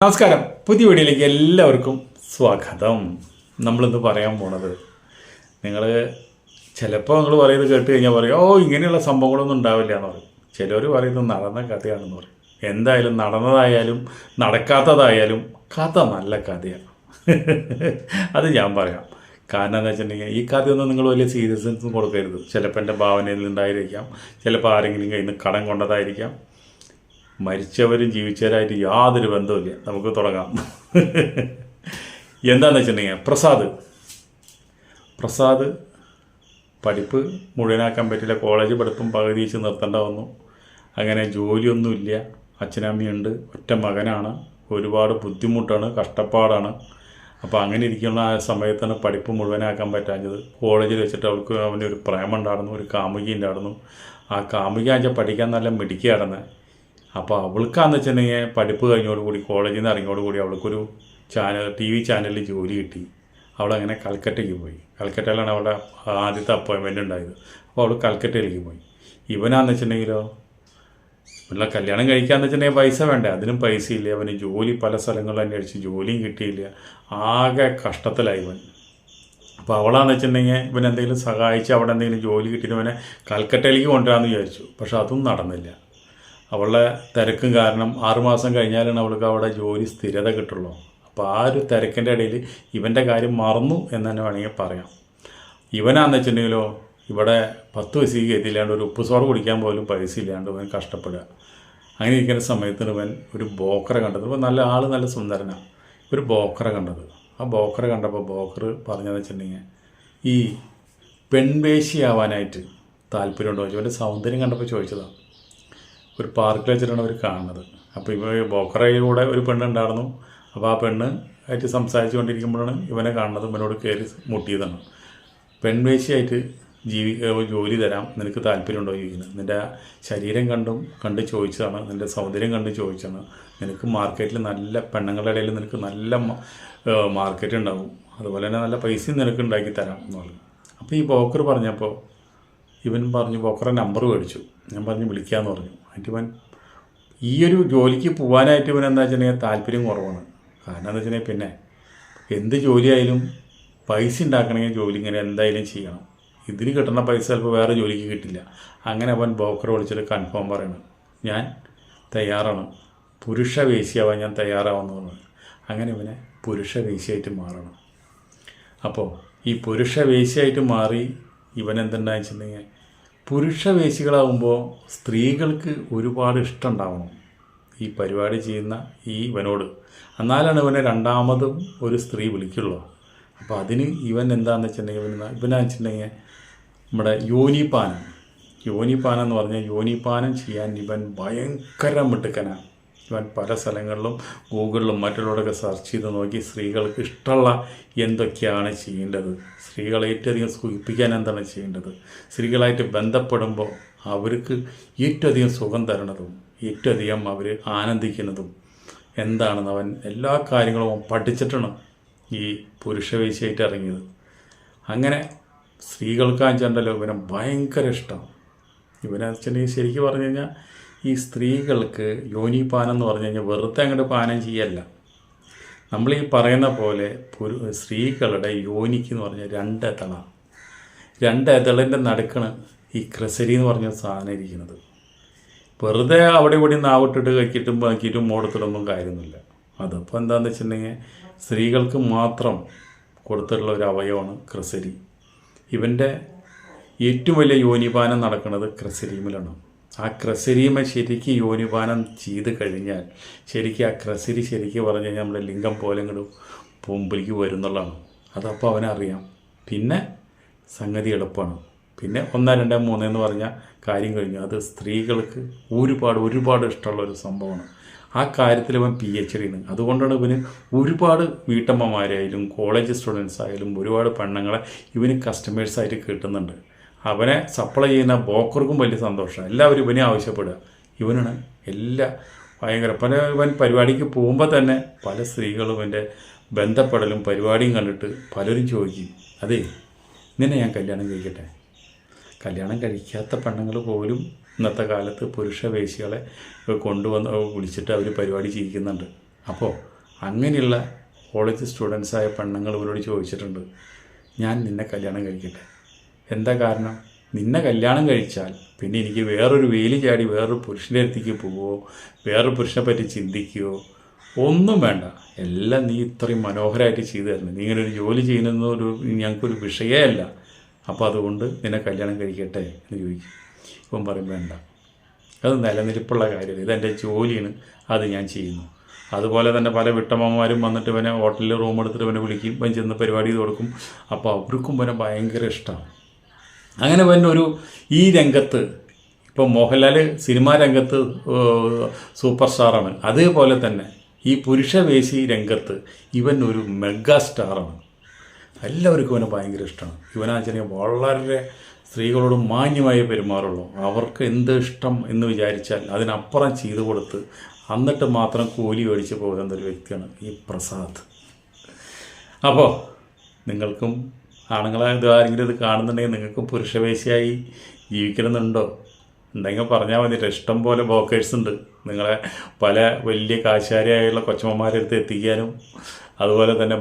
നമസ്കാരം. പുതിയ വീഡിയോയിലേക്ക് എല്ലാവർക്കും സ്വാഗതം. നമ്മളിന്ന് പറയാൻ പോണത്, നിങ്ങൾ ചിലപ്പോൾ നിങ്ങൾ പറയുന്നത് കേട്ട് കഴിഞ്ഞാൽ പറയും, ഇങ്ങനെയുള്ള സംഭവങ്ങളൊന്നും ഉണ്ടാവില്ല എന്ന് പറയും. ചിലർ പറയുന്നത് നടന്ന കഥയാണെന്ന് പറയും. എന്തായാലും നടന്നതായാലും നടക്കാത്തതായാലും കഥ നല്ല കഥയാണ്. അത് ഞാൻ പറയാം. കാരണം എന്താ വെച്ചിട്ടുണ്ടെങ്കിൽ, ഈ കഥയൊന്നും നിങ്ങൾ വലിയ സീരിയസ്നെസ് കൊടുക്കരുത്. ചിലപ്പോൾ എൻ്റെ ഭാവനയിൽ ഉണ്ടായിരിക്കാം, ചിലപ്പോൾ ആരെങ്കിലും കയ്യിൽ നിന്ന് കടം കൊണ്ടതായിരിക്കാം. മരിച്ചവരും ജീവിച്ചവരായിട്ട് യാതൊരു ബന്ധവുമില്ല. നമുക്ക് തുടങ്ങാം. എന്താണെന്ന് വെച്ചിട്ടുണ്ടെങ്കിൽ, പ്രസാദ് പഠിപ്പ് മുഴുവനാക്കാൻ പറ്റില്ല. കോളേജ് പഠിപ്പും പകുതി വെച്ച് നിർത്തേണ്ട വന്നു. അങ്ങനെ ജോലിയൊന്നുമില്ല. അച്ഛനമ്മയുണ്ട്, ഒറ്റ മകനാണ്. ഒരുപാട് ബുദ്ധിമുട്ടാണ്, കഷ്ടപ്പാടാണ്. അപ്പോൾ അങ്ങനെ ഇരിക്കുന്ന ആ സമയത്താണ് പഠിപ്പ് മുഴുവനാക്കാൻ പറ്റാഞ്ഞത്. കോളേജിൽ വെച്ചിട്ട് അവനൊരു പ്രേമം ഉണ്ടായിരുന്നു, ഒരു കാമുകി ഉണ്ടായിരുന്നു. ആ കാമുകി ആഴ്ച പഠിക്കാൻ നല്ല മിടുക്കിയായിരുന്നു. അപ്പോൾ അവൾക്കാന്ന് വെച്ചിട്ടുണ്ടെങ്കിൽ പഠിപ്പ് കഴിഞ്ഞോടുകൂടി, കോളേജിൽ നിന്ന് ഇറങ്ങിയോടുകൂടി അവൾക്കൊരു TV ചാനലിൽ ജോലി കിട്ടി. അവളങ്ങനെ കൽക്കട്ടയ്ക്ക് പോയി. കൽക്കട്ടയിലാണ് അവളുടെ ആദ്യത്തെ അപ്പോയിൻമെൻ്റ് ഉണ്ടായത്. അപ്പോൾ അവൾ കൽക്കട്ടയിലേക്ക് പോയി. ഇവനാന്ന് വെച്ചിട്ടുണ്ടെങ്കിലോ, ഇവളെ കല്യാണം കഴിക്കാന്ന് വെച്ചിട്ടുണ്ടെങ്കിൽ പൈസ വേണ്ടേ? അതിനും പൈസ ഇല്ല. അവന് ജോലി പല സ്ഥലങ്ങളിൽ അന്വേഷിച്ച് ജോലിയും കിട്ടിയില്ല. ആകെ കഷ്ടത്തിലായി ഇവൻ. അപ്പോൾ അവളാന്ന് വെച്ചിട്ടുണ്ടെങ്കിൽ ഇവൻ എന്തെങ്കിലും സഹായിച്ച് അവിടെ എന്തെങ്കിലും ജോലി കിട്ടിയിട്ട് ഇവനെ കൽക്കട്ടയിലേക്ക് കൊണ്ടുവരാമെന്ന് വിചാരിച്ചു. പക്ഷെ അതും നടന്നില്ല. അവളുടെ തിരക്കും കാരണം 6 മാസം കഴിഞ്ഞാലാണ് അവൾക്ക് അവിടെ ജോലി സ്ഥിരത കിട്ടുള്ളൂ. അപ്പോൾ ആ ഒരു തിരക്കിൻ്റെ ഇടയിൽ ഇവൻ്റെ കാര്യം മറന്നു എന്ന് തന്നെ വേണമെങ്കിൽ പറയാം. ഇവനാന്ന് വെച്ചിട്ടുണ്ടെങ്കിലോ, ഇവിടെ 10 പൈസയ്ക്ക് എത്തില്ലാണ്ട് ഒരു ഉപ്പ് സോഡ കുടിക്കാൻ പോലും പൈസ ഇല്ലാണ്ട് ഇവൻ കഷ്ടപ്പെടുക. അങ്ങനെ ഇരിക്കുന്ന സമയത്തിന് ഇവൻ ഒരു ബോക്കറെ കണ്ടത്. ഇപ്പോൾ നല്ല സുന്ദരനാണ്. ഒരു ബോക്കറെ കണ്ടത്. ആ ബോക്കറെ കണ്ടപ്പോൾ ബോക്കർ പറഞ്ഞതെന്ന് വെച്ചിട്ടുണ്ടെങ്കിൽ, ഈ പെൺവേശിയാവാനായിട്ട് താല്പര്യമുണ്ടോ ചോദിച്ചു. അവൻ്റെ സൗന്ദര്യം കണ്ടപ്പോൾ ചോദിച്ചതാണ്. ഒരു പാർക്കിൽ വെച്ചിട്ടാണ് അവർ കാണുന്നത്. അപ്പോൾ ബോക്കറയിലൂടെ ഒരു പെണ്ണുണ്ടായിരുന്നു. അപ്പോൾ ആ പെണ്ണ് ആയിട്ട് സംസാരിച്ചു കൊണ്ടിരിക്കുമ്പോഴാണ് ഇവനെ കാണുന്നത്. ഇവനോട് കയറി മുട്ടിയതാണ്. പെൺവേശിയായിട്ട് ജോലി തരാം, നിനക്ക് താല്പര്യമുണ്ടോ ചോദിക്കുന്നത്. നിൻ്റെ ശരീരം കണ്ട് ചോദിച്ചതാണ്, നിൻ്റെ സൗന്ദര്യം കണ്ട് ചോദിച്ചതാണ്. നിനക്ക് മാർക്കറ്റിൽ നല്ല പെണ്ണുങ്ങളുടെ ഇടയിൽ നിനക്ക് നല്ല മാർക്കറ്റ് ഉണ്ടാവും, അതുപോലെ തന്നെ നല്ല പൈസയും നിനക്ക് ഉണ്ടാക്കി തരാം എന്ന് പറഞ്ഞു. അപ്പോൾ ഈ ബോക്കർ പറഞ്ഞപ്പോൾ ഇവൻ പറഞ്ഞു, ബോക്കറെ നമ്പർ മേടിച്ചു. ഞാൻ പറഞ്ഞു വിളിക്കാമെന്ന് പറഞ്ഞു. എന്നിട്ട് ഇവൻ ഈ ഒരു ജോലിക്ക് പോകാനായിട്ട് ഇവൻ എന്താ വെച്ചിട്ടുണ്ടെങ്കിൽ താല്പര്യം കുറവാണ്. കാരണം എന്താ വെച്ചിട്ടുണ്ടെങ്കിൽ, പിന്നെ എന്ത് ജോലിയായാലും പൈസ ഉണ്ടാക്കണമെങ്കിൽ ജോലി ഇങ്ങനെ എന്തായാലും ചെയ്യണം. ഇതിന് കിട്ടുന്ന പൈസ ചിലപ്പോൾ വേറെ ജോലിക്ക് കിട്ടില്ല. അങ്ങനെ അവൻ ബോക്കറെ വിളിച്ചിട്ട് കൺഫേം പറയണം, ഞാൻ തയ്യാറാണ്, പുരുഷ വേശ്യാവാൻ ഞാൻ തയ്യാറാവുമെന്ന് പറഞ്ഞു. അങ്ങനെ ഇവനെ പുരുഷ വേശ്യയായിട്ട് മാറണം. അപ്പോൾ ഈ പുരുഷ വേശ്യയായിട്ട് മാറി ഇവൻ എന്തുണ്ടായെന്ന് വെച്ചിട്ടുണ്ടെങ്കിൽ, പുരുഷവേശികളാകുമ്പോൾ സ്ത്രീകൾക്ക് ഒരുപാട് ഇഷ്ടമുണ്ടാവണം ഈ പരിപാടി ചെയ്യുന്ന ഇവനോട്. എന്നാലാണ് ഇവനെ രണ്ടാമതും ഒരു സ്ത്രീ വിളിക്കുള്ളൂ. അപ്പോൾ അതിന് ഇവൻ എന്താണെന്ന് വെച്ചിട്ടുണ്ടെങ്കിൽ, ഇവനാന്ന് വെച്ചിട്ടുണ്ടെങ്കിൽ നമ്മുടെ യോനിപാനം എന്ന് പറഞ്ഞാൽ യോനിപാനം ചെയ്യാൻ ഇവൻ ഭയങ്കര മിടുക്കനാണ്. ഇവൻ പല സ്ഥലങ്ങളിലും ഗൂഗിളിലും മറ്റുള്ളവരൊക്കെ സെർച്ച് ചെയ്ത് നോക്കി സ്ത്രീകൾക്ക് ഇഷ്ടമുള്ള എന്തൊക്കെയാണ് ചെയ്യേണ്ടത്, സ്ത്രീകളെ ഏറ്റവും അധികം സുഖിപ്പിക്കാൻ എന്താണ് ചെയ്യേണ്ടത്, സ്ത്രീകളായിട്ട് ബന്ധപ്പെടുമ്പോൾ അവർക്ക് ഏറ്റവും അധികം സുഖം തരണതും ഏറ്റവും അധികം അവർ ആനന്ദിക്കുന്നതും എന്താണെന്ന് അവൻ എല്ലാ കാര്യങ്ങളും പഠിച്ചിട്ടാണ് ഈ പുരുഷവേശിയായിട്ട് ഇറങ്ങിയത്. അങ്ങനെ സ്ത്രീകൾക്കാണെന്നുണ്ടല്ലോ ഇവനെ ഭയങ്കര ഇഷ്ടമാണ്. ഇവനെ വെച്ചിട്ടുണ്ടെങ്കിൽ ശരിക്കും പറഞ്ഞു കഴിഞ്ഞാൽ, ഈ സ്ത്രീകൾക്ക് യോനിപാനം എന്ന് പറഞ്ഞു കഴിഞ്ഞാൽ വെറുതെ അങ്ങോട്ട് പാനം ചെയ്യല്ല. നമ്മൾ ഈ പറയുന്ന പോലെ സ്ത്രീകളുടെ യോനിക്ക് എന്ന് പറഞ്ഞാൽ 2 എതളാണ്. 2 എതളിൻ്റെ നടുക്കാണ് ഈ ക്രസരി എന്ന് പറഞ്ഞ സാധനം ഇരിക്കുന്നത്. വെറുതെ അവിടെ ഇവിടെ നാവിട്ടിട്ട് കഴിക്കിട്ടും ബാക്കിയിട്ടും മോടത്തിടൊന്നും കാര്യമൊന്നുമില്ല. അതപ്പോൾ എന്താണെന്ന് വെച്ചിട്ടുണ്ടെങ്കിൽ, സ്ത്രീകൾക്ക് മാത്രം കൊടുത്തിട്ടുള്ള ഒരു അവയവമാണ് ക്രസരി. ഇവൻ്റെ ഏറ്റവും വലിയ യോനിപാനം നടക്കുന്നത് ക്രസരീമിലാണ്. ആ ക്രസരീമ ശരിക്കും യോനിപാനം ചെയ്ത് കഴിഞ്ഞാൽ ശരിക്കും ആ ക്രസരി ശരിക്കും പറഞ്ഞു കഴിഞ്ഞാൽ നമ്മുടെ ലിംഗം പോലെ ഇങ്ങോട്ട് പൊമ്പിലേക്ക് വരുന്നുള്ളതാണ്. അതപ്പോൾ അവനറിയാം. പിന്നെ സംഗതി എളുപ്പമാണ്. പിന്നെ 1, 2, 3 എന്ന് പറഞ്ഞാൽ കാര്യം കഴിഞ്ഞു. അത് സ്ത്രീകൾക്ക് ഒരുപാട് ഇഷ്ടമുള്ളൊരു സംഭവമാണ്. ആ കാര്യത്തിൽ ഇവൻ PhD ആണ്. അതുകൊണ്ടാണ് ഇവന് ഒരുപാട് വീട്ടമ്മമാരായാലും കോളേജ് സ്റ്റുഡൻസ് ആയാലും ഒരുപാട് പെണ്ണുങ്ങളെ ഇവന് കസ്റ്റമേഴ്സായിട്ട് കിട്ടുന്നുണ്ട്. അവനെ സപ്ലൈ ചെയ്യുന്ന ബോക്കർക്കും വലിയ സന്തോഷമാണ്. എല്ലാവരും ഇവനെ ആവശ്യപ്പെടുക. ഇവനാണ് ഭയങ്കര ഇവൻ പരിപാടിക്ക് പോകുമ്പോൾ തന്നെ പല സ്ത്രീകളും ഇവൻ്റെ ബന്ധപ്പെടലും പരിപാടിയും കണ്ടിട്ട് പലരും ചോദിക്കും, അതേ നിന്നെ ഞാൻ കല്യാണം കഴിക്കട്ടെ. കല്യാണം കഴിക്കാത്ത പെണ്ണുങ്ങൾ പോലും ഇന്നത്തെ കാലത്ത് പുരുഷവേശികളെ വിളിച്ചിട്ട് അവർ പരിപാടി ചെയ്യിക്കുന്നുണ്ട്. അപ്പോൾ അങ്ങനെയുള്ള കോളേജ് സ്റ്റുഡൻസായ പെണ്ണുങ്ങൾ ഇവരോട് ചോദിച്ചിട്ടുണ്ട്, ഞാൻ നിന്നെ കല്യാണം കഴിക്കട്ടെ. എന്താ കാരണം? നിന്നെ കല്യാണം കഴിച്ചാൽ പിന്നെ എനിക്ക് വേറൊരു വേലി ചാടി വേറൊരു പുരുഷൻ്റെ അടുത്തേക്ക് പോവുകയോ വേറൊരു പുരുഷനെ പറ്റി ചിന്തിക്കുകയോ ഒന്നും വേണ്ട. എല്ലാം നീ ഇത്രയും മനോഹരമായിട്ട് ചെയ്തു തരണം. നീ ഇങ്ങനെ ഒരു ജോലി ചെയ്യുന്നതൊരു ഞങ്ങൾക്കൊരു വിഷയമല്ല. അപ്പോൾ അതുകൊണ്ട് നിന്നെ കല്യാണം കഴിക്കട്ടെ എന്ന് ചോദിക്കും. ഇപ്പം പറയും വേണ്ട, അത് നിലനിൽപ്പുള്ള കാര്യമില്ല, ഇതെൻ്റെ ജോലിയാണ്, അത് ഞാൻ ചെയ്യുന്നു. അതുപോലെ തന്നെ പല വിട്ടമ്മമാരും വന്നിട്ട് ഇവനെ ഹോട്ടലിൽ റൂം എടുത്തിട്ട് ഇവനെ വിളിക്കും, ഇവൻ ചെന്ന് പരിപാടി ചെയ്ത് കൊടുക്കും. അപ്പോൾ അവർക്കും ഇവനെ ഭയങ്കര ഇഷ്ടമാണ്. അങ്ങനെ ഇവനൊരു ഈ രംഗത്ത് ഇപ്പോൾ മോഹൻലാൽ സിനിമാ രംഗത്ത് സൂപ്പർ സ്റ്റാറാണ്, അതേപോലെ തന്നെ ഈ പുരുഷവേശി രംഗത്ത് ഇവൻ ഒരു മെഗാ സ്റ്റാറാണ്. എല്ലാവർക്കും ഇവനെ ഭയങ്കര ഇഷ്ടമാണ്. ഇവനാച്ചാൽ വളരെ സ്ത്രീകളോട് മാന്യമായി പെരുമാറുള്ളൂ. അവർക്ക് എന്ത് ഇഷ്ടം എന്ന് വിചാരിച്ചാൽ അതിനപ്പുറം ചെയ്തു കൊടുത്ത് എന്നിട്ട് മാത്രം കൂലി മേടിച്ച് പോകുന്ന ഒരു വ്യക്തിയാണ് ഈ പ്രസാദ്. അപ്പോൾ നിങ്ങൾക്കും ആണുങ്ങളെ ആരെങ്കിലും ഇത് കാണുന്നുണ്ടെങ്കിൽ നിങ്ങൾക്കും പുരുഷവേശിയായി ജീവിക്കണമെന്നുണ്ടോ? ഉണ്ടെങ്കിൽ പറഞ്ഞാൽ മതി. ഇഷ്ടം പോലെ ബ്രോക്കേഴ്സ് ഉണ്ട് നിങ്ങളെ പല വലിയ കാശാരിയായുള്ള കൊച്ചമ്മമാരുടെ അടുത്ത് എത്തിക്കാനും. അതുപോലെ തന്നെ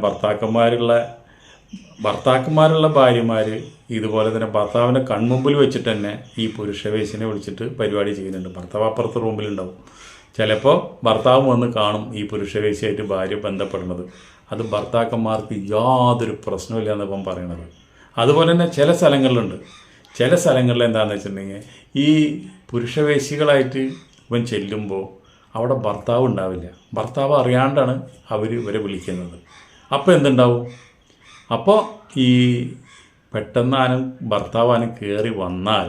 ഭർത്താക്കന്മാരുള്ള ഭാര്യമാർ ഇതുപോലെ തന്നെ ഭർത്താവിൻ്റെ കൺമുമ്പിൽ വെച്ചിട്ട് തന്നെ ഈ പുരുഷവേശിനെ വിളിച്ചിട്ട് പരിപാടി ചെയ്യുന്നുണ്ട്. ഭർത്താവ് അപ്പുറത്തെ റൂമിലുണ്ടാവും. ചിലപ്പോൾ ഭർത്താവ് വന്ന് കാണും ഈ പുരുഷവേശിയായിട്ട് ഭാര്യ ബന്ധപ്പെടുന്നത്. അത് ഭർത്താക്കന്മാർക്ക് യാതൊരു പ്രശ്നമില്ല എന്നിപ്പം പറയണത്. അതുപോലെ തന്നെ ചില സ്ഥലങ്ങളിലുണ്ട്. ചില സ്ഥലങ്ങളിൽ എന്താണെന്ന് വെച്ചിട്ടുണ്ടെങ്കിൽ ഈ പുരുഷവേശികളായിട്ട് ഇവൻ ചെല്ലുമ്പോൾ അവിടെ ഭർത്താവ് ഉണ്ടാവില്ല. ഭർത്താവ് അറിയാണ്ടാണ് ഇവരെ വിളിക്കുന്നത്. അപ്പോൾ എന്തുണ്ടാവും? അപ്പോൾ ഈ പെട്ടെന്നാനും ഭർത്താവാനും കയറി വന്നാൽ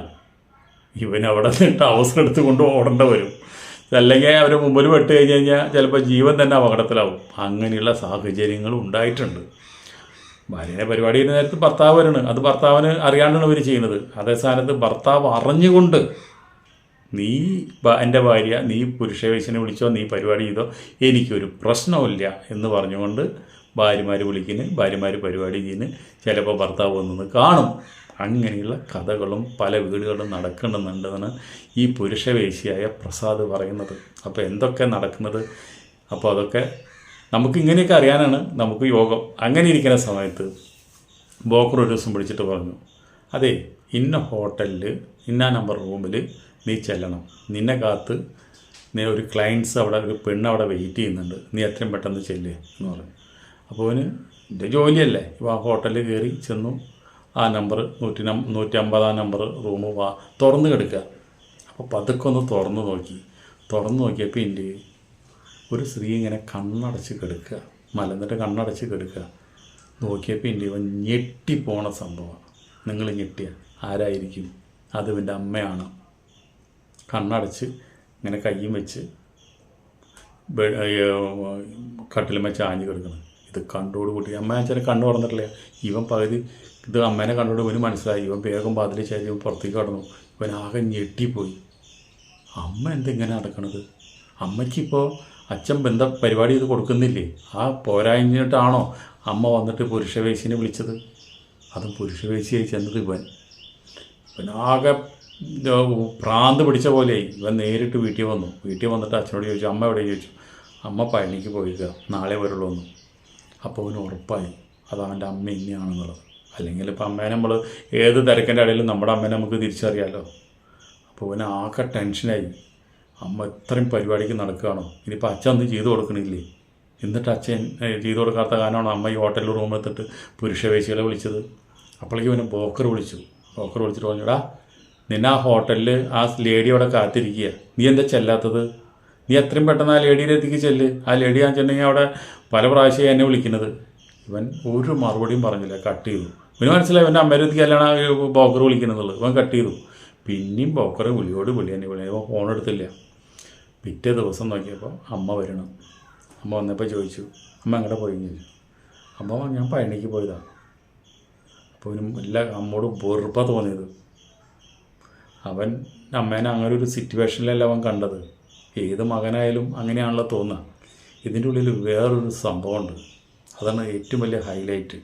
ഇവനവിടെ നിന്നിട്ട് അവസരം എടുത്ത് കൊണ്ട് ഓടേണ്ട വരും. അല്ലെങ്കിൽ അവർ മുമ്പിൽ പെട്ട് കഴിഞ്ഞ് കഴിഞ്ഞാൽ ചിലപ്പോൾ ജീവൻ തന്നെ അപകടത്തിലാവും. അങ്ങനെയുള്ള സാഹചര്യങ്ങളും ഉണ്ടായിട്ടുണ്ട്. ഭാര്യനെ പരിപാടി ചെയ്യുന്ന നേരത്ത് ഭർത്താവ് വരണം, അത് ഭർത്താവിന് അറിയാണ്ടാണ് ഇവർ ചെയ്യുന്നത്. അതേ സ്ഥാനത്ത് ഭർത്താവ് അറിഞ്ഞുകൊണ്ട് നീ എൻ്റെ ഭാര്യ, നീ പുരുഷവേശിനെ വിളിച്ചോ, നീ പരിപാടി ചെയ്തോ, എനിക്കൊരു പ്രശ്നമില്ല എന്ന് പറഞ്ഞുകൊണ്ട് ഭാര്യമാർ വിളിക്കുന്നു, ഭാര്യമാർ പരിപാടി ചെയ്യുന്നു. ചിലപ്പോൾ ഭർത്താവ് വന്നു കാണും. അങ്ങനെയുള്ള കഥകളും പല വീടുകളിലും നടക്കുന്നുണ്ടെന്നാണ് ഈ പുരുഷവേശിയായ പ്രസാദ് പറയുന്നത്. അപ്പോൾ എന്തൊക്കെ നടക്കുന്നത്? അപ്പോൾ അതൊക്കെ നമുക്കിങ്ങനെയൊക്കെ അറിയാനാണ് നമുക്ക് യോഗം. അങ്ങനെ ഇരിക്കുന്ന സമയത്ത് ബ്രോക്കർ ഒരു ദിവസം വിളിച്ചിട്ട് പറഞ്ഞു, അതെ, ഇന്ന ഹോട്ടലിൽ ഇന്ന നമ്പർ റൂമിൽ നീ ചെല്ലണം, നിന്നെ കാത്ത് ഒരു ക്ലയൻസ് അവിടെ, ഒരു പെണ്ണ് അവിടെ വെയിറ്റ് ചെയ്യുന്നുണ്ട്, നീ എത്രയും പെട്ടെന്ന് ചെല്ല് എന്ന് പറഞ്ഞു. അപ്പോൾ അവന് എൻ്റെ ജോലിയല്ലേ, ഇപ്പോൾ ആ ഹോട്ടലിൽ കയറി ചെന്നു. ആ നമ്പർ 150 നമ്പർ റൂം തുറന്ന് കിടക്കുക. അപ്പോൾ പതുക്കെ ഒന്ന് തുറന്ന് നോക്കിയപ്പോൾ എൻ്റെ ഒരു സ്ത്രീ ഇങ്ങനെ കണ്ണടച്ച് കിടക്കുക, മലന്നിട്ട് കണ്ണടച്ച് കിടക്കുക. നോക്കിയപ്പോൾ എൻ്റെ ഇവൻ ഞെട്ടിപ്പോണ സംഭവമാണ്. നിങ്ങൾ ഞെട്ടിയ ആരായിരിക്കും? അത് ഇവൻ്റെ അമ്മയാണ്. കണ്ണടച്ച് ഇങ്ങനെ കയ്യും വെച്ച് കട്ടിലുമേ ചാഞ്ഞ് കിടക്കണം. ഇത് കണ്ടോടുകൂടി അമ്മ വെച്ചാൽ കണ്ണു തുറന്നിട്ടില്ല. ഇവൻ പകുതി ഇത് അമ്മേനെ കണ്ടോട് ഇവന് മനസ്സിലായി. ഇവൻ വേഗം വാതിൽ ചാരി ഇവൻ പുറത്തേക്ക് കടന്നു. ഇവൻ ആകെ ഞെട്ടിപ്പോയി. അമ്മ എന്തിങ്ങനെ നടക്കണത്? അമ്മയ്ക്കിപ്പോൾ അച്ഛൻ പരിപാടി ചെയ്ത് കൊടുക്കുന്നില്ലേ? ആ പോരാഞ്ഞിട്ടാണോ അമ്മ വന്നിട്ട് പുരുഷവേശിനെ വിളിച്ചത്? അതും പുരുഷവേശിയായി ചെന്നത് ഇവനാകെ ഭ്രാന്ത് പിടിച്ച പോലെയായി. ഇവൻ നേരിട്ട് വീട്ടിൽ വന്നിട്ട് അച്ഛനോട് ചോദിച്ചു, അമ്മ എവിടെ ചോദിച്ചു. അമ്മ പഴനിക്ക് പോയിക്കുക, നാളെ വരുള്ളൂ എന്ന്. അപ്പോൾ അവന് ഉറപ്പായി അത് അവൻ്റെ അമ്മ ഇനിയാണെന്നുള്ളത്. അല്ലെങ്കിൽ ഇപ്പം അമ്മേനെ നമ്മൾ ഏത് തിരക്കിൻ്റെ ഇടയിലും നമ്മുടെ അമ്മേനെ നമുക്ക് തിരിച്ചറിയാമല്ലോ. അപ്പോൾ അവന് ആകെ ടെൻഷനായി. അമ്മ ഇത്രയും പരിപാടിക്ക് നടക്കുകയാണോ? ഇനിയിപ്പോൾ അച്ഛൻ ഒന്നും ചെയ്തു കൊടുക്കണില്ലേ? എന്നിട്ട് അച്ഛൻ ചെയ്തു കൊടുക്കാത്ത കാരണമാണോ അമ്മ ഈ ഹോട്ടലിൽ റൂമെടുത്തിട്ട് പുരുഷവേശികളെ വിളിച്ചത്? അപ്പോഴേക്കും അവന് ബ്രോക്കർ വിളിച്ചിട്ട് പറഞ്ഞുടാ, നിന്നെ ആ ഹോട്ടലിൽ ആ ലേഡി അവിടെ കാത്തിരിക്കുക, നീ എന്താ ചെല്ലാത്തത്? നീ എത്രയും പെട്ടെന്ന് ആ ലേഡിയുടെ അടുത്തേക്ക് ചെല്ല്. ആ ലേഡി ആണെന്നുണ്ടെങ്കിൽ അവിടെ പല പ്രാവശ്യമായി എന്നെ വിളിക്കുന്നത്. ഇവൻ ഒരു മറുപടിയും പറഞ്ഞില്ല, കട്ട് ചെയ്തു. ഇവന് മനസ്സിലായി ഇവൻ്റെ അമ്മയുടെ അടുത്തേക്ക് അല്ലാണ് ബ്രോക്കർ വിളിക്കുന്നുള്ളത്. ഇവൻ കട്ട് ചെയ്തു. പിന്നെയും ബ്രോക്കർ വിളിയോട് തന്നെ വിളി. ഇവൻ ഫോൺ എടുത്തില്ല. പിറ്റേ ദിവസം നോക്കിയപ്പോൾ അമ്മ വരണം. അമ്മ വന്നപ്പോൾ ചോദിച്ചു, അമ്മ എങ്ങോട്ട് പോയി ചോദിച്ചു. അമ്മ ഞാൻ പഴനിക്ക് പോയതാണ്. അപ്പോൾ ഇവനും അമ്മോട് വെറുപ്പാണ് തോന്നിയത്. അവൻ അമ്മേനെ അങ്ങനെ ഒരു സിറ്റുവേഷനിലല്ല അവൻ കണ്ടത്. ഏത് മകനായാലും അങ്ങനെയാണല്ലോ തോന്നുക. ഇതിൻ്റെ ഉള്ളിൽ വേറൊരു സംഭവമുണ്ട്. അതാണ് ഏറ്റവും വലിയ ഹൈലൈറ്റ്.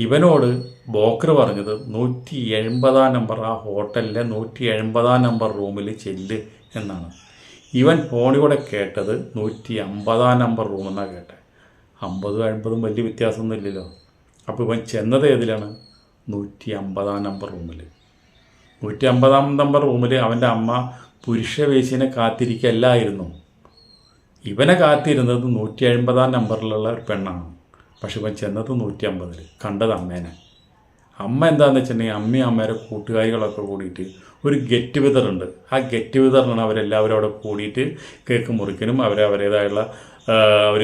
ഇവനോട് ബ്രോക്കർ പറഞ്ഞത് 180 നമ്പർ, ആ ഹോട്ടലിലെ 180 നമ്പർ റൂമിൽ ചെല്ല് എന്നാണ്. ഇവൻ ഫോണിലൂടെ കേട്ടത് 150 നമ്പർ റൂമെന്നാണ് കേട്ടത്. 50 50 വലിയ വ്യത്യാസമൊന്നും ഇല്ലല്ലോ. അപ്പോൾ ഇവൻ ചെന്നത് ഏതിലാണ്? 150 നമ്പർ റൂമിൽ. 150 നമ്പർ റൂമിൽ അവൻ്റെ അമ്മ പുരുഷവേശിനെ കാത്തിരിക്കല്ലായിരുന്നു. ഇവനെ കാത്തിരുന്നത് 150 നമ്പറിലുള്ള ഒരു പെണ്ണാണ്. പക്ഷെ ഇവൻ ചെന്നത് 150. കണ്ടത് അമ്മേനെ. അമ്മ എന്താണെന്ന് വെച്ചിട്ടുണ്ടെങ്കിൽ അമ്മയും അമ്മയുടെ കൂട്ടുകാരികളൊക്കെ കൂടിയിട്ട് ഒരു ഗെറ്റ് ടുഗദർ ഉണ്ട്. ആ ഗെറ്റ് ടുഗദറിനാണ് അവരെല്ലാവരും അവിടെ കൂടിയിട്ട് കേക്ക് മുറിക്കലും അവരേതായുള്ള അവർ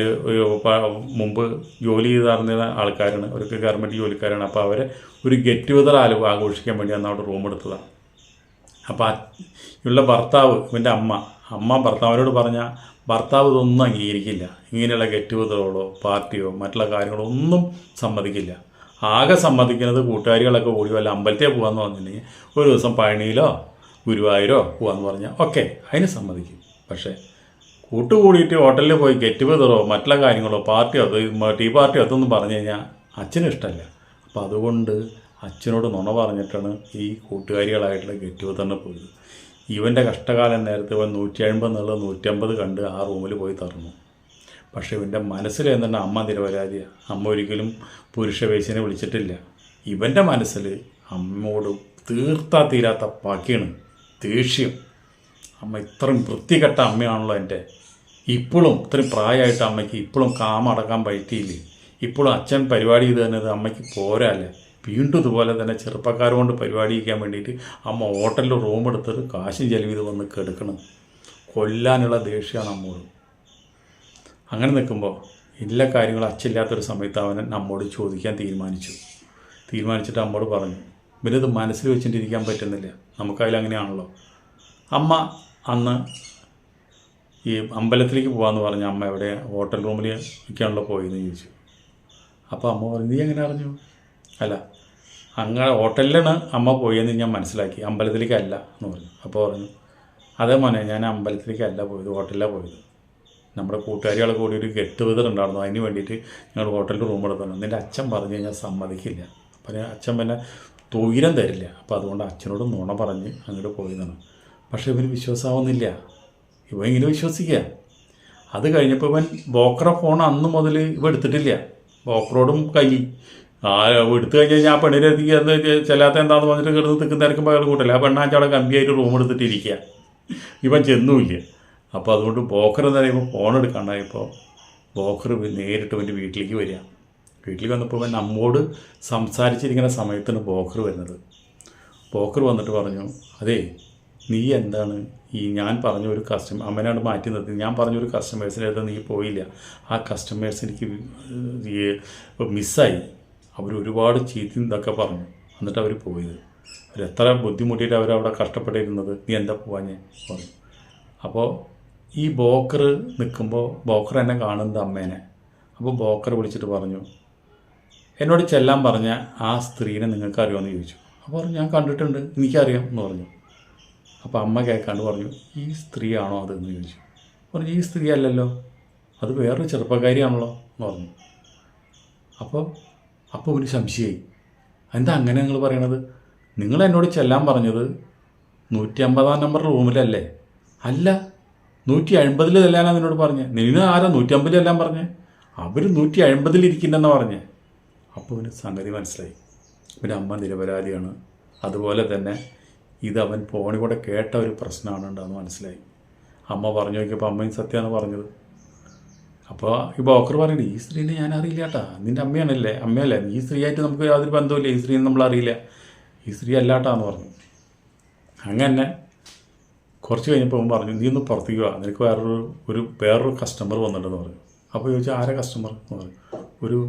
മുമ്പ് ജോലി ചെയ്തിരുന്ന ആൾക്കാരാണ്, അവർക്ക് ഗവൺമെൻറ് ജോലിക്കാരാണ്. അപ്പോൾ അവരെ ഒരു ഗെറ്റ് ടുഗദർ ആഘോഷിക്കാൻ വേണ്ടി അന്ന് അവിടെ റൂം എടുത്തതാണ്. അപ്പോൾ ഉള്ള ഭർത്താവ്, ഇവൻ്റെ അമ്മ ഭർത്താവിനോട് പറഞ്ഞാൽ ഭർത്താവ് ഇതൊന്നും അംഗീകരിക്കില്ല. ഇങ്ങനെയുള്ള ഗെറ്റ് ടുഗദറുകളോ പാർട്ടിയോ മറ്റുള്ള കാര്യങ്ങളോ ഒന്നും സമ്മതിക്കില്ല. ആകെ സമ്മതിക്കുന്നത് കൂട്ടുകാരികളൊക്കെ കൂടി വല്ല അമ്പലത്തിൽ പോകാമെന്ന് പറഞ്ഞിട്ടുണ്ടെങ്കിൽ ഒരു ദിവസം പഴനിയിലോ ഗുരുവായൂരോ പോകാമെന്ന് പറഞ്ഞാൽ ഓക്കെ, അതിന് സമ്മതിക്കും. പക്ഷേ കൂട്ടുകൂടിയിട്ട് ഹോട്ടലിൽ പോയി ഗെറ്റ് ടുഗദറോ മറ്റുള്ള കാര്യങ്ങളോ പാർട്ടിയോ ടീ പാർട്ടിയോ അതൊന്നും പറഞ്ഞു കഴിഞ്ഞാൽ അച്ഛനും ഇഷ്ടമല്ല. അപ്പോൾ അതുകൊണ്ട് അച്ഛനോട് നുണ പറഞ്ഞിട്ടാണ് ഈ കൂട്ടുകാരികളായിട്ടുള്ള ഗെറ്റ് ടുഗദറിന് പോയത്. ഇവൻ്റെ കഷ്ടകാലം നേരത്തെ ഇവൻ 150 എന്നുള്ളത് 150 കണ്ട് ആ റൂമിൽ പോയി തറന്നു. പക്ഷേ ഇവൻ്റെ മനസ്സിൽ എന്താണ് അമ്മ നിരപരാധിയാണ്. അമ്മ ഒരിക്കലും പുരുഷവേശിനെ വിളിച്ചിട്ടില്ല. ഇവൻ്റെ മനസ്സിൽ അമ്മയോട് തീരാത്ത പകയാണ്, ദേഷ്യം. അമ്മ ഇത്രയും വൃത്തികെട്ട അമ്മയാണല്ലോ എൻ്റെ. ഇപ്പോഴും ഇത്രയും പ്രായമായിട്ട് അമ്മയ്ക്ക് ഇപ്പോഴും കാമടക്കാൻ പറ്റിയില്ലേ? ഇപ്പോഴും അച്ഛൻ പരിപാടി ചെയ്ത് തന്നത് അമ്മയ്ക്ക് പോരാല്ലേ? വീണ്ടും ഇതുപോലെ തന്നെ ചെറുപ്പക്കാരുകൊണ്ട് പരിപാടി ചെയ്യാൻ വേണ്ടിയിട്ട് അമ്മ ഹോട്ടലിൽ റൂം എടുത്തിട്ട് കാശും ചെലവ് ചെയ്ത് വന്ന് കെടുക്കണം. കൊല്ലാനുള്ള ദേഷ്യമാണ് അമ്മോട്. അങ്ങനെ നിൽക്കുമ്പോൾ എല്ലാ കാര്യങ്ങളും അച്ഛനില്ലാത്തൊരു സമയത്ത് അവൻ നമ്മോട് ചോദിക്കാൻ തീരുമാനിച്ചിട്ട് അമ്മോട് പറഞ്ഞു, ഇവനിത് മനസ്സിൽ വെച്ചിട്ടിരിക്കാൻ പറ്റുന്നില്ല, നമുക്കതിലങ്ങനെയാണല്ലോ. അമ്മ അന്ന് ഈ അമ്പലത്തിലേക്ക് പോകാമെന്ന് പറഞ്ഞ അമ്മ എവിടെ ഹോട്ടൽ റൂമിൽ ഒക്കെയാണല്ലോ പോയെന്ന് ചോദിച്ചു. അപ്പോൾ അമ്മ പറഞ്ഞു, നീ എങ്ങനെ അറിഞ്ഞു? അല്ല, അങ്ങനെ ഹോട്ടലിലാണ് അമ്മ പോയെന്ന് ഞാൻ മനസ്സിലാക്കി, അമ്പലത്തിലേക്കല്ല എന്ന് പറഞ്ഞു. അപ്പോൾ പറഞ്ഞു, അതേ മോനെ, ഞാൻ അമ്പലത്തിലേക്കല്ല പോയത്, ഹോട്ടലിലാണ് പോയത്. നമ്മുടെ കൂട്ടുകാരികളെ കൂടി ഒരു ഗെറ്റ് ടുഗദർ ഉണ്ടായിരുന്നു, അതിന് വേണ്ടിയിട്ട് ഞങ്ങൾ ഹോട്ടലിൽ റൂം എടുത്തതാണ്. നിൻ്റെ അച്ഛൻ പറഞ്ഞു കഴിഞ്ഞാൽ സമ്മതിക്കില്ല, അപ്പം അച്ഛൻ പിന്നെ തൊയിരം തരില്ല. അപ്പോൾ അതുകൊണ്ട് അച്ഛനോട് നുണ പറഞ്ഞ് അങ്ങോട്ട് പോയതാണ്. പക്ഷേ ഇവന് വിശ്വാസമാവുന്നില്ല. ഇവൻ ഇങ്ങനെ വിശ്വസിക്കുക. അത് കഴിഞ്ഞപ്പോൾ ഇവൻ ബോക്കറ ഫോൺ അന്ന് മുതൽ ഇവ എടുത്തിട്ടില്ല. ബോക്കറോടും കൈ എടുത്തു കഴിഞ്ഞാൽ ആ പെണ്ണിനെത്തിക്ക് എന്ന് ചെല്ലാത്ത എന്താണെന്ന് പറഞ്ഞിട്ട് കിടന്ന് തിക്കുന്നിരക്കുമ്പോൾ അയാൾ കൂട്ടില്ല. ആ പെണ്ണാച്ചവിടെ കമ്പിയായിട്ട് റൂം എടുത്തിട്ടിരിക്കുക. ഇവൻ ചെന്നുമില്ല. അപ്പോൾ അതുകൊണ്ട് ബോക്കർ എന്ന് പറയുമ്പോൾ ഫോൺ എടുക്കാണ്ടായപ്പോൾ ബോക്കർ നേരിട്ട് ഇവൻ്റെ വീട്ടിലേക്ക് വരിക. വീട്ടിൽ വന്നപ്പോൾ ഇവൻ നമ്മോട് സംസാരിച്ചിരിക്കുന്ന സമയത്താണ് ബോക്കർ വരുന്നത്. ബോക്കർ വന്നിട്ട് പറഞ്ഞു, അതേ, നീ എന്താണ് ഞാൻ പറഞ്ഞ ഒരു അമ്മേനോട് മാറ്റി നിർത്തി, ഞാൻ പറഞ്ഞൊരു കസ്റ്റമേഴ്സിൻ്റെ അടുത്ത് നീ പോയില്ല. ആ കസ്റ്റമേഴ്സ് എനിക്ക് മിസ്സായി. അവർ ഒരുപാട് ചീത്തയും ഇതൊക്കെ പറഞ്ഞു. എന്നിട്ട് അവർ പോയത്. അവരെത്ര ബുദ്ധിമുട്ടിയിട്ട് അവരവിടെ കഷ്ടപ്പെട്ടിരുന്നത്, നീ എന്താ പോവാഞ്ഞേ പറഞ്ഞു. അപ്പോൾ ഈ ബോക്കർ നിൽക്കുമ്പോൾ ബോക്കർ എന്നെ കാണുന്നത് അമ്മേനെ. അപ്പോൾ ബോക്കർ വിളിച്ചിട്ട് പറഞ്ഞു, എന്നോട് ചെല്ലാൻ പറഞ്ഞ ആ സ്ത്രീനെ നിങ്ങൾക്ക് അറിയുമെന്ന് ചോദിച്ചു. അപ്പോൾ പറഞ്ഞു, ഞാൻ കണ്ടിട്ടുണ്ട്, എനിക്കറിയാം എന്ന് പറഞ്ഞു. അപ്പോൾ അമ്മ കേൾക്കാണ്ട് പറഞ്ഞു, ഈ സ്ത്രീയാണോ അതെന്ന് ചോദിച്ചു. പറഞ്ഞു, ഈ സ്ത്രീ അല്ലല്ലോ, അത് വേറൊരു ചെറുപ്പക്കാരിയാണല്ലോ എന്ന് പറഞ്ഞു. അപ്പോൾ ഒരു സംശയമായി, എന്താ അങ്ങനെ നിങ്ങൾ പറയണത്? നിങ്ങൾ എന്നോട് ചെല്ലാൻ പറഞ്ഞത് 150 നമ്പർ റൂമിലല്ലേ? അല്ല, 150 ചെല്ലാനാണ് എന്നോട് പറഞ്ഞത്. നിങ്ങൾ ആരാ 150 ചെല്ലാൻ പറഞ്ഞേ? അവർ 150 ഇരിക്കുന്നെന്നാണ് പറഞ്ഞേ. അപ്പോൾ അവന് സംഗതി മനസ്സിലായി. പിന്നെ അമ്മ നിരപരാധിയാണ്. അതുപോലെ തന്നെ ഇതവൻ ഫോണിൽ കൂടെ കേട്ട ഒരു പ്രശ്നമാണ് ഉണ്ടാകുന്നത് മനസ്സിലായി. അമ്മ പറഞ്ഞു നോക്കിയപ്പോൾ അമ്മയും സത്യമാണ് പറഞ്ഞത്. അപ്പോൾ ഈ ബോക്കർ പറയുന്നത്, ഈ സ്ത്രീനെ ഞാൻ അറിയില്ല കേട്ടാ, നിൻ്റെ അമ്മയല്ലേ, ഈ സ്ത്രീയായിട്ട് നമുക്ക് യാതൊരു ബന്ധമില്ല, ഈ സ്ത്രീനെ നമ്മളറിയില്ല, ഈ സ്ത്രീ അല്ലാട്ടാന്ന് പറഞ്ഞു. അങ്ങനെ കുറച്ച് കഴിഞ്ഞപ്പോൾ അവൻ പറഞ്ഞു, നീ ഒന്ന് പുറത്തേക്ക് വാ, നിനക്ക് വേറൊരു കസ്റ്റമർ വന്നിട്ടുണ്ടെന്ന് പറഞ്ഞു. അപ്പോൾ ചോദിച്ചാൽ, ആരെ കസ്റ്റമർ എന്ന് പറഞ്ഞു. ഒരു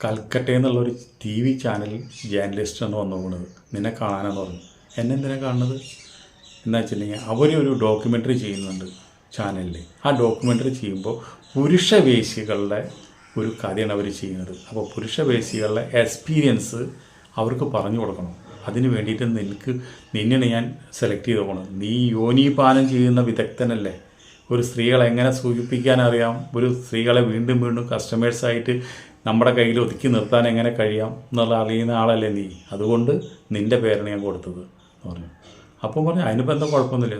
കൽക്കട്ടയിൽ നിന്നുള്ളൊരു TV ചാനൽ ജേർണലിസ്റ്റാണ് വന്നു പോകുന്നത്, നിന്നെ കാണാനാന്ന് പറഞ്ഞു. എന്നെ എന്തിനാണ് കാണുന്നത് എന്താ വെച്ചിട്ടുണ്ടെങ്കിൽ അവരൊരു ഡോക്യുമെൻ്ററി ചെയ്യുന്നുണ്ട് ചാനലിൽ. ആ ഡോക്യുമെൻ്ററി ചെയ്യുമ്പോൾ പുരുഷവേശികളുടെ ഒരു കഥയാണ് അവർ ചെയ്യുന്നത്. അപ്പോൾ പുരുഷവേശികളുടെ എക്സ്പീരിയൻസ് അവർക്ക് പറഞ്ഞു കൊടുക്കണം. അതിന് വേണ്ടിയിട്ട് നിന്നെ ഞാൻ സെലക്ട് ചെയ്ത് പോകണം. നീ യോനിപാനം ചെയ്യുന്ന വിദഗ്ധനല്ലേ, ഒരു സ്ത്രീകളെ എങ്ങനെ സൂചിപ്പിക്കാനറിയാം, ഒരു സ്ത്രീകളെ വീണ്ടും വീണ്ടും കസ്റ്റമേഴ്സായിട്ട് നമ്മുടെ കയ്യിൽ ഒതുക്കി നിർത്താൻ എങ്ങനെ കഴിയാം എന്നുള്ള അറിയുന്ന ആളല്ലേ നീ, അതുകൊണ്ട് നിൻ്റെ പേരാണ് ഞാൻ കൊടുത്തത് എന്ന് പറഞ്ഞു. അപ്പോൾ പറഞ്ഞു, അതിനിപ്പോൾ എന്താ കുഴപ്പമൊന്നുമില്ല,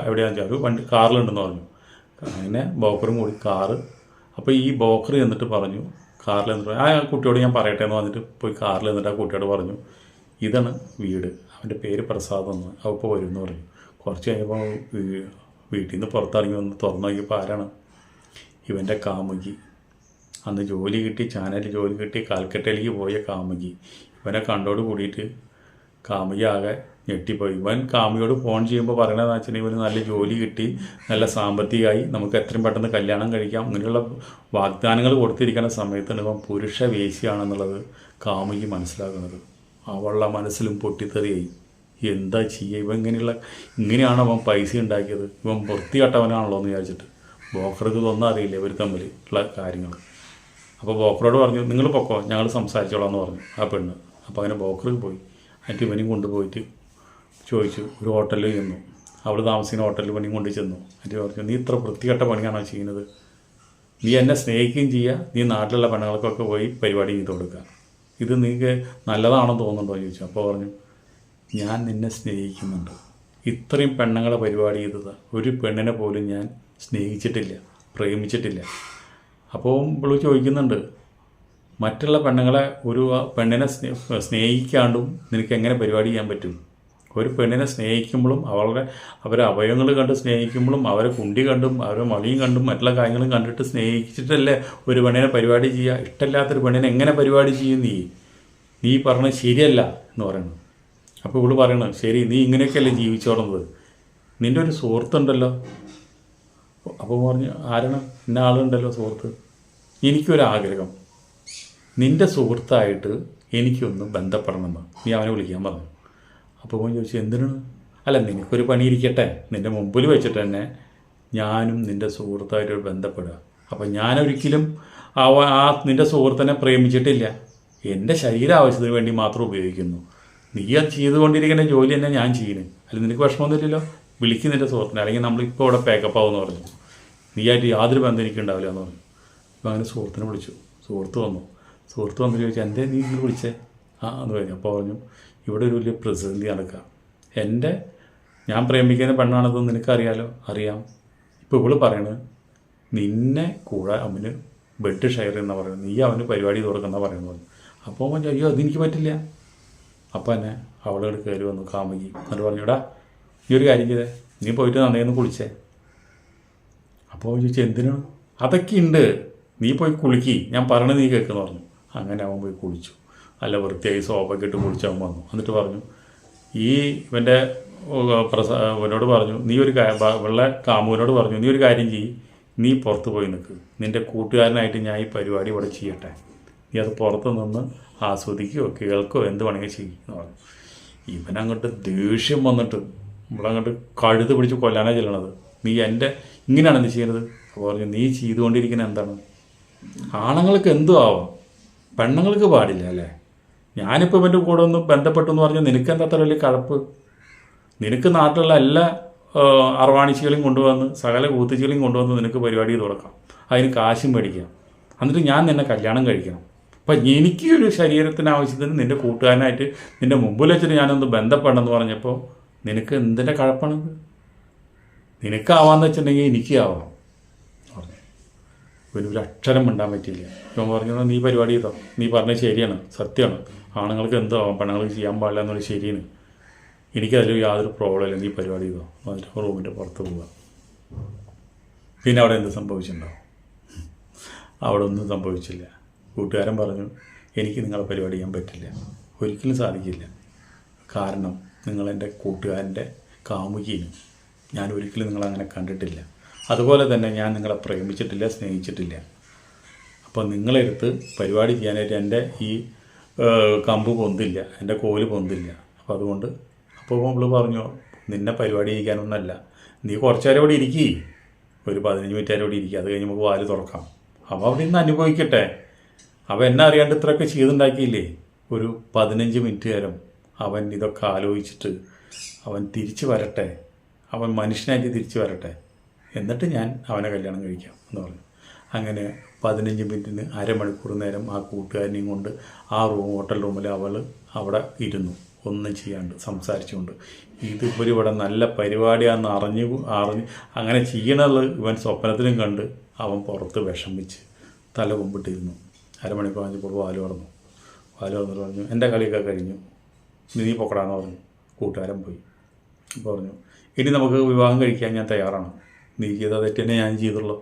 എവിടെയാണെന്ന് വെച്ചാൽ ഒരു കാറിലുണ്ടെന്ന് പറഞ്ഞു. അങ്ങനെ ബോക്കറും കൂടി കാറ് അപ്പോൾ ഈ ബ്രോക്കർ എന്നിട്ട് പറഞ്ഞു, കാറിൽ എന്നിട്ട് ആ കുട്ടിയോട് ഞാൻ പറയട്ടെ എന്ന് പറഞ്ഞിട്ട് പോയി കാറിൽ എന്നിട്ട് ആ കുട്ടിയോട് പറഞ്ഞു, ഇതാണ് വീട്, അവൻ്റെ പേര് പ്രസാദ് എന്ന്, അപ്പോൾ വരും എന്ന് പറഞ്ഞു. കുറച്ച് കഴിഞ്ഞപ്പോൾ വീട്ടിൽ നിന്ന് പുറത്തിറങ്ങി വന്ന് തുറന്നു നോക്കിയപ്പോൾ ആരാണ്? ഇവൻ്റെ കാമുകി. അന്ന് ജോലി കിട്ടി, ചാനലിൽ ജോലി കിട്ടി, കാൽക്കട്ടയിലേക്ക് പോയ കാമുകി. ഇവനെ കണ്ടോട് കൂടിയിട്ട് കാമുകി ആകെ ഞെട്ടിപ്പോയി. ഇവൻ കാമുകിയോട് ഫോൺ ചെയ്യുമ്പോൾ പറയണതെന്ന് വെച്ചിട്ടുണ്ടെങ്കിൽ ഇവന് നല്ല ജോലി കിട്ടി, നല്ല സാമ്പത്തികമായി, നമുക്ക് എത്രയും പെട്ടെന്ന് കല്യാണം കഴിക്കാം, ഇങ്ങനെയുള്ള വാഗ്ദാനങ്ങൾ കൊടുത്തിരിക്കുന്ന സമയത്താണ് ഇവൻ പുരുഷ വേശ്യയാണെന്നുള്ളത് കാമുകി മനസ്സിലാക്കുന്നത്. അവളുടെ മനസ്സിലും പൊട്ടിത്തെറിയായി. എന്താ ചെയ്യുക, ഇങ്ങനെയാണ് അവൻ പൈസ ഉണ്ടാക്കിയത്, ഇവൻ വൃത്തികെട്ടവനാണല്ലോ എന്ന് വിചാരിച്ചിട്ട്. ബ്രോക്കർക്ക് ഇതൊന്നും അറിയില്ല ഇവർ തമ്മിൽ ഉള്ള കാര്യങ്ങൾ. അപ്പോൾ ബ്രോക്കറോട് പറഞ്ഞു, നിങ്ങൾ പൊക്കോ, ഞങ്ങൾ സംസാരിച്ചോളാം എന്ന് പറഞ്ഞു ആ പെണ്ണ്. അപ്പോൾ അങ്ങനെ ബ്രോക്കർക്ക് പോയി. എന്നിട്ട് ഇവനെയും കൊണ്ടുപോയിട്ട് ചോദിച്ചു, ഒരു ഹോട്ടലിൽ ചെന്നു, അവൾ താമസിക്കുന്ന ഹോട്ടലിൽ പണിയും കൊണ്ട് ചെന്നു. എന്നിട്ട് പറഞ്ഞു, നീ ഇത്ര വൃത്തികെട്ട പണിയാണോ ചെയ്യുന്നത്? നീ എന്നെ സ്നേഹിക്കുകയും ചെയ്യുക, നീ നാട്ടിലുള്ള പെണ്ണുങ്ങൾക്കൊക്കെ പോയി പരിപാടി ചെയ്ത് കൊടുക്കുക, ഇത് നിങ്ങൾക്ക് നല്ലതാണെന്ന് തോന്നുന്നുണ്ടോ എന്ന് ചോദിച്ചു. അപ്പോൾ പറഞ്ഞു, ഞാൻ നിന്നെ സ്നേഹിക്കുന്നുണ്ട്, ഇത്രയും പെണ്ണുങ്ങളെ പരിപാടി ചെയ്തത് ഒരു പെണ്ണിനെ പോലും ഞാൻ സ്നേഹിച്ചിട്ടില്ല, പ്രേമിച്ചിട്ടില്ല. അപ്പോൾ ഇവൾ ചോദിക്കുന്നുണ്ട്, മറ്റുള്ള പെണ്ണുങ്ങളെ ഒരു പെണ്ണിനെ സ്നേഹിക്കാണ്ടും നിനക്ക് എങ്ങനെ പരിപാടി ചെയ്യാൻ പറ്റും? ഒരു പെണ്ണിനെ സ്നേഹിക്കുമ്പോഴും അവരെ അവയവങ്ങൾ കണ്ട് സ്നേഹിക്കുമ്പോഴും അവരെ കുണ്ടി കണ്ടും അവരെ മളിയും കണ്ടും മറ്റുള്ള കാര്യങ്ങളും കണ്ടിട്ട് സ്നേഹിച്ചിട്ടല്ലേ ഒരു പെണ്ണിനെ പരിപാടി ചെയ്യുക. ഇഷ്ടമില്ലാത്തൊരു പെണ്ണിനെ എങ്ങനെ പരിപാടി ചെയ്യും? നീ പറഞ്ഞത് ശരിയല്ല എന്ന് പറയുന്നു. അപ്പോൾ ഇവള് പറയണത്, ശരി, നീ ഇങ്ങനെയൊക്കെയല്ലേ ജീവിച്ചോടുന്നത്, നിൻ്റെ ഒരു സുഹൃത്തുണ്ടല്ലോ. അപ്പോൾ പറഞ്ഞു, ആരാണ്? ഇന്ന ആളുണ്ടല്ലോ സുഹൃത്ത്, എനിക്കൊരാഗ്രഹം, നിൻ്റെ സുഹൃത്തായിട്ട് എനിക്കൊന്ന് ബന്ധപ്പെടണമെന്ന്, നീ അവനെ വിളിക്കാൻ പറഞ്ഞു. അപ്പോൾ അവൻ ചോദിച്ചു, എന്തിനാണ്? അല്ല, നിനക്കൊരു പണിയിരിക്കട്ടെ, നിൻ്റെ മുമ്പിൽ വെച്ചിട്ട് തന്നെ ഞാനും നിൻ്റെ സുഹൃത്തായിട്ട് ബന്ധപ്പെടുക. അപ്പം ഞാനൊരിക്കലും നിൻ്റെ സുഹൃത്തിനെ പ്രേമിച്ചിട്ടില്ല, എൻ്റെ ശരീര ആവശ്യത്തിന് വേണ്ടി മാത്രം ഉപയോഗിക്കുന്നു. നീ അത് ചെയ്തുകൊണ്ടിരിക്കുന്ന ജോലി തന്നെ ഞാൻ ചെയ്യുന്നു, അല്ല നിനക്ക് വിഷമമൊന്നുമില്ലല്ലോ, വിളിക്കും നിൻ്റെ സുഹൃത്തിനെ, അല്ലെങ്കിൽ നമ്മളിപ്പോൾ ഇവിടെ പാക്കപ്പ് ആവുമെന്ന് പറഞ്ഞു, നീയായിട്ട് യാതൊരു ബന്ധം എനിക്കുണ്ടാവില്ല എന്ന് പറഞ്ഞു. അപ്പോൾ അങ്ങനെ സുഹൃത്തിനെ വിളിച്ചു. സുഹൃത്ത് വന്നു ചോദിച്ചു, എന്തേ നീ ഇങ്ങനെ വിളിച്ചേ? എന്ന് പറഞ്ഞു. അപ്പോൾ പറഞ്ഞു, ഇവിടെ ഒരു വലിയ പ്രതിസന്ധി നടക്കുക, ഞാൻ പ്രേമിക്കുന്ന പെണ്ണാണെന്ന് നിനക്കറിയാലോ. അറിയാം. ഇപ്പോൾ ഇവള് പറയണത് നിന്നെ കൂടെ അവന് ബെഡ് ഷെയർ എന്നാ പറയുന്നത്, നീ അവന് പരിപാടി തുറക്കുന്ന പറയുന്നത്. അപ്പോൾ അവൻ അയ്യോ അതെനിക്ക് പറ്റില്ല. അപ്പം തന്നെ അവളുകൾ കയറി വന്നു കാമുകി. എന്നിട്ട് പറഞ്ഞു, എടാ നീ ഒരു കാര്യം ചെയ്തേ, നീ പോയിട്ട് നന്നേന്ന് കുളിച്ചേ. അപ്പോൾ അവൻ ചോദിച്ചു, എന്തിനാണ്? അതൊക്കെ ഉണ്ട്, നീ പോയി കുളിക്കി, ഞാൻ പറയണത് നീ കേൾക്കുന്നു പറഞ്ഞു. അങ്ങനെ അവൻ പോയി കുളിച്ചു. നല്ല വൃത്തിയായി സോപ്പൊക്കെ ഇട്ട് കുളിച്ചവൻ വന്നു. എന്നിട്ട് പറഞ്ഞു, ഇവനോട് പറഞ്ഞു, കാമുവിനോട് പറഞ്ഞു, നീ ഒരു കാര്യം ചെയ്യ്, നീ പുറത്ത് പോയി നിൽക്ക്, നിൻ്റെ കൂട്ടുകാരനായിട്ട് ഞാൻ ഈ പരിപാടി ഇവിടെ ചെയ്യട്ടെ, നീ അത് പുറത്ത് നിന്ന് ആസ്വദിക്കുകയോ കേൾക്കുകയോ എന്ത് വേണമെങ്കിൽ ചെയ്യുമെന്ന് പറഞ്ഞു. ഇവനങ്ങോട്ട് ദേഷ്യം വന്നിട്ട് നമ്മളങ്ങോട്ട് കഴുത്ത് പിടിച്ച് കൊല്ലാനാണ് ചെല്ലണത്. നീ ഇങ്ങനെയാണ് നീ ചെയ്യുന്നത്. അപ്പോൾ പറഞ്ഞു, നീ ചെയ്തുകൊണ്ടിരിക്കുന്നത് എന്താണ്? ആണുങ്ങൾക്ക് എന്തും ആവാം, പെണ്ണുങ്ങൾക്ക് പാടില്ല അല്ലേ? ഞാനിപ്പോൾ ഇവൻ്റെ കൂടെ ഒന്ന് ബന്ധപ്പെട്ടു എന്ന് പറഞ്ഞാൽ നിനക്കെന്താ അത്ര വലിയ കഴപ്പ്? നിനക്ക് നാട്ടിലുള്ള എല്ലാ അറവാണിച്ചികളെയും കൊണ്ടുവന്ന് സകല കൂത്തിച്ചികളെയും കൊണ്ടുവന്ന് നിനക്ക് പരിപാടി ചെയ്ത് കൊടുക്കാം, അതിന് കാശും മേടിക്കാം, എന്നിട്ട് ഞാൻ നിന്നെ കല്യാണം കഴിക്കണം. അപ്പം എനിക്ക് ഒരു ശരീരത്തിന് ആവശ്യത്തിന് നിൻ്റെ കൂട്ടുകാരനായിട്ട് നിൻ്റെ മുമ്പിൽ വെച്ചിട്ട് ഞാനൊന്ന് ബന്ധപ്പെടണമെന്ന് പറഞ്ഞപ്പോൾ നിനക്ക് എന്തിൻ്റെ കഴപ്പാണത്? നിനക്കാവാന്ന് വെച്ചിട്ടുണ്ടെങ്കിൽ എനിക്ക് ആവാം പറഞ്ഞു. ഒരു അക്ഷരം മിണ്ടാൻ പറ്റിയില്ല. ഇപ്പം പറഞ്ഞു, നീ പരിപാടി ചെയ്തോ, നീ പറഞ്ഞത് ശരിയാണ്, സത്യമാണ്, ആണുങ്ങൾക്ക് എന്തോ ആവാം, പെണ്ണുങ്ങൾക്ക് ചെയ്യാൻ പാടില്ല എന്നുള്ളത് ശരിയാണ്, എനിക്കതിൽ യാതൊരു പ്രോബ്ലമില്ല, നീ പരിപാടി ചെയ്തോ. എന്നിട്ട് റൂമിൻ്റെ പുറത്ത് പോവുക. പിന്നെ അവിടെ എന്ത് സംഭവിച്ചിട്ടുണ്ടാവും? അവിടെ ഒന്നും സംഭവിച്ചില്ല. കൂട്ടുകാരൻ പറഞ്ഞു, എനിക്ക് നിങ്ങളെ പരിപാടി ചെയ്യാൻ പറ്റില്ല, ഒരിക്കലും സാധിക്കില്ല, കാരണം നിങ്ങളെൻ്റെ കൂട്ടുകാരൻ്റെ കാമുകിയും ഞാൻ ഒരിക്കലും നിങ്ങളങ്ങനെ കണ്ടിട്ടില്ല, അതുപോലെ തന്നെ ഞാൻ നിങ്ങളെ പ്രേമിച്ചിട്ടില്ല, സ്നേഹിച്ചിട്ടില്ല. അപ്പോൾ നിങ്ങളെടുത്ത് പരിപാടി ചെയ്യാനായിട്ട് എൻ്റെ ഈ കമ്പ് പൊന്തില്ല, എൻ്റെ കോല് പൊന്തില്ല. അപ്പോൾ അതുകൊണ്ട് അപ്പോൾ നമ്മൾ പറഞ്ഞു, നിന്നെ പരിപാടി ചെയ്യിക്കാനൊന്നല്ല, നീ കുറച്ച് നേരം ഇവിടെ ഇരിക്കി, ഒരു 15 മിനിറ്റ് നേരം ഇവിടെ ഇരിക്കുക, അത് കഴിഞ്ഞ് നമുക്ക് വാല് തുറക്കാം. അപ്പോൾ അവിടെ നിന്ന് അനുഭവിക്കട്ടെ. അവൻ എന്നെ അറിയാണ്ട് ഇത്രയൊക്കെ ചെയ്തുണ്ടാക്കിയില്ലേ, ഒരു 15 മിനിറ്റ് നേരം അവൻ ഇതൊക്കെ ആലോചിച്ചിട്ട് അവൻ തിരിച്ചു വരട്ടെ, അവൻ മനുഷ്യനായിട്ട് തിരിച്ചു വരട്ടെ, എന്നിട്ട് ഞാൻ അവനെ കല്യാണം കഴിക്കാം എന്ന് പറഞ്ഞു. അങ്ങനെ 15 മിനിറ്റിന് അരമണിക്കൂർ നേരം ആ കൂട്ടുകാരനെയും കൊണ്ട് ആ ഹോട്ടൽ റൂമിൽ അവൾ അവിടെ ഇരുന്നു, ഒന്നും ചെയ്യാണ്ട് സംസാരിച്ചുകൊണ്ട്. ഇതിപ്പോൾ ഇവിടെ നല്ല പരിപാടിയാണെന്ന് അറിഞ്ഞ് അങ്ങനെ ചെയ്യണത് ഇവൻ സ്വപ്നത്തിലും കണ്ട് അവൻ പുറത്ത് വിഷമിച്ച് തല കുമ്പിട്ടിരുന്നു. അരമണിക്കൂർ കഴിഞ്ഞപ്പോൾ വാല് തുറന്നു. വാല് തുറന്നിട്ട് പറഞ്ഞു, എൻ്റെ കളിയൊക്കെ കഴിഞ്ഞു, നീ പൊക്കടാന്ന് പറഞ്ഞു. കൂട്ടുകാരൻ പോയി. അപ്പോൾ പറഞ്ഞു, ഇനി നമുക്ക് വിവാഹം കഴിക്കാൻ ഞാൻ തയ്യാറാണ്. നീ ചെയ്ത തെറ്റ് തന്നെ ഞാൻ ചെയ്തുള്ളൂ.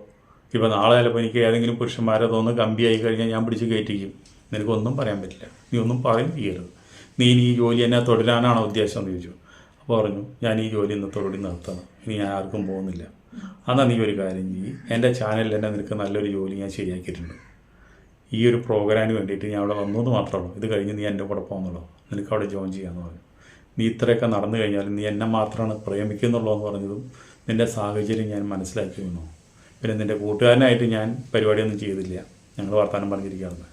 ഇപ്പോൾ നാളെ ചിലപ്പോൾ എനിക്ക് ഏതെങ്കിലും പുരുഷന്മാരെ തോന്നുന്നു കമ്പിയായി കഴിഞ്ഞാൽ ഞാൻ പിടിച്ച് കയറ്റിക്കും. നിനക്കൊന്നും പറയാൻ പറ്റില്ല, നീ ഒന്നും പറയും ചെയ്യരുത്. നീ ഇനി ഈ ജോലി എന്നെ തുടരാനാണോ ഉദ്ദേശം എന്ന് ചോദിച്ചു. അപ്പോൾ പറഞ്ഞു, ഞാൻ ഈ ജോലി ഇന്നത്തോടുകൂടി നിർത്തണം, ഇനി ഞാൻ ആർക്കും പോകുന്നില്ല. എന്നാൽ നീ ഒരു കാര്യം ചെയ്യും, എൻ്റെ ചാനലിൽ തന്നെ നിനക്ക് നല്ലൊരു ജോലി ഞാൻ ശരിയാക്കിയിട്ടുണ്ട്. ഈ ഒരു പ്രോഗ്രാമിന് വേണ്ടിയിട്ട് ഞാൻ അവിടെ വന്നത് മാത്രമേ ഉള്ളൂ. ഇത് കഴിഞ്ഞ് നീ എൻ്റെ കൂടെ പോകുന്നുള്ളൂ, നിനക്ക് അവിടെ ജോയിൻ ചെയ്യാമെന്ന് പറഞ്ഞു. നീ ഇത്രയൊക്കെ നടന്നു കഴിഞ്ഞാൽ നീ എന്നെ മാത്രമാണ് പ്രേമിക്കുന്നുള്ളൂ എന്ന് പറഞ്ഞതും നിൻ്റെ സാഹചര്യം ഞാൻ മനസ്സിലാക്കി വന്നു. പിന്നെ നിൻ്റെ കൂട്ടുകാരനായിട്ട് ഞാൻ പരിപാടിയൊന്നും ചെയ്തില്ല, ഞങ്ങൾ വർത്തമാനം പറഞ്ഞിരിക്കുകയാണ്.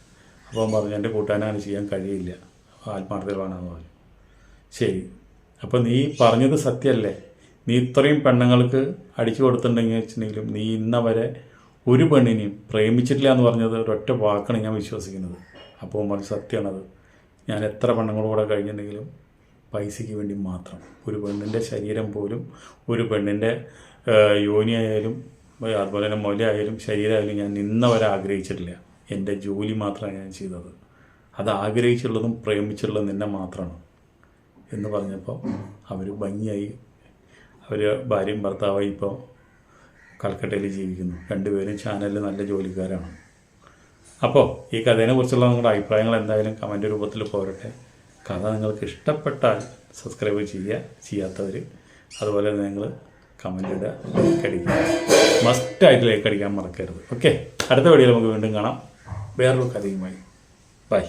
അപ്പോൾ പറഞ്ഞു, എൻ്റെ കൂട്ടുകാരനെ ചെയ്യാൻ കഴിയില്ല, ആത്മാർത്ഥതകളാണെന്ന് പറഞ്ഞു. ശരി, അപ്പോൾ നീ പറഞ്ഞത് സത്യമല്ലേ? നീ ഇത്രയും പെണ്ണുങ്ങൾക്ക് അടിച്ചു കൊടുത്തിട്ടുണ്ടെങ്കിൽ വെച്ചിട്ടുണ്ടെങ്കിലും നീ ഇന്നവരെ ഒരു പെണ്ണിനെയും പ്രേമിച്ചിട്ടില്ല എന്ന് പറഞ്ഞത് ഒരൊറ്റ വാക്കാണ് ഞാൻ വിശ്വസിക്കുന്നത്. അപ്പോൾ പറഞ്ഞു, സത്യമാണത്. ഞാൻ എത്ര പെണ്ണുങ്ങളോടെ കഴിഞ്ഞിട്ടുണ്ടെങ്കിലും പൈസയ്ക്ക് വേണ്ടി മാത്രം, ഒരു പെണ്ണിൻ്റെ ശരീരം പോലും, ഒരു പെണ്ണിൻ്റെ യോനിയായാലും അതുപോലെ തന്നെ മുലയായാലും ശരീരമായാലും ഞാൻ ഇന്നവരെ ആഗ്രഹിച്ചിട്ടില്ല. എൻ്റെ ജോലി മാത്രമാണ് ഞാൻ ചെയ്തത്. അത് ആഗ്രഹിച്ചുള്ളതും പ്രേമിച്ചുള്ളതും നിന്നെ മാത്രമാണ് എന്ന് പറഞ്ഞപ്പോൾ അവർ ഭംഗിയായി, അവർ ഭാര്യയും ഭർത്താവായി ഇപ്പോൾ കൽക്കട്ടയിൽ ജീവിക്കുന്നു. രണ്ടുപേരും ചാനലിൽ നല്ല ജോലിക്കാരാണ്. അപ്പോൾ ഈ കഥയെക്കുറിച്ചുള്ള നിങ്ങളുടെ അഭിപ്രായങ്ങൾ എന്തായാലും കമൻറ്റ് രൂപത്തിൽ പോരട്ടെ. കഥ നിങ്ങൾക്ക് ഇഷ്ടപ്പെട്ടാൽ സബ്സ്ക്രൈബ് ചെയ്യുക, ചെയ്യാത്തവർ അതുപോലെ നിങ്ങൾ കമൻ്റ് ഇടുക, ലൈക്ക് അടിക്കുക, മസ്റ്റായിട്ട് ലൈക്ക് അടിക്കാൻ മറക്കരുത്. ഓക്കെ, അടുത്ത വീഡിയോയിൽ നമുക്ക് വീണ്ടും കാണാം വേറൊരു കഥയുമായി. ബൈ.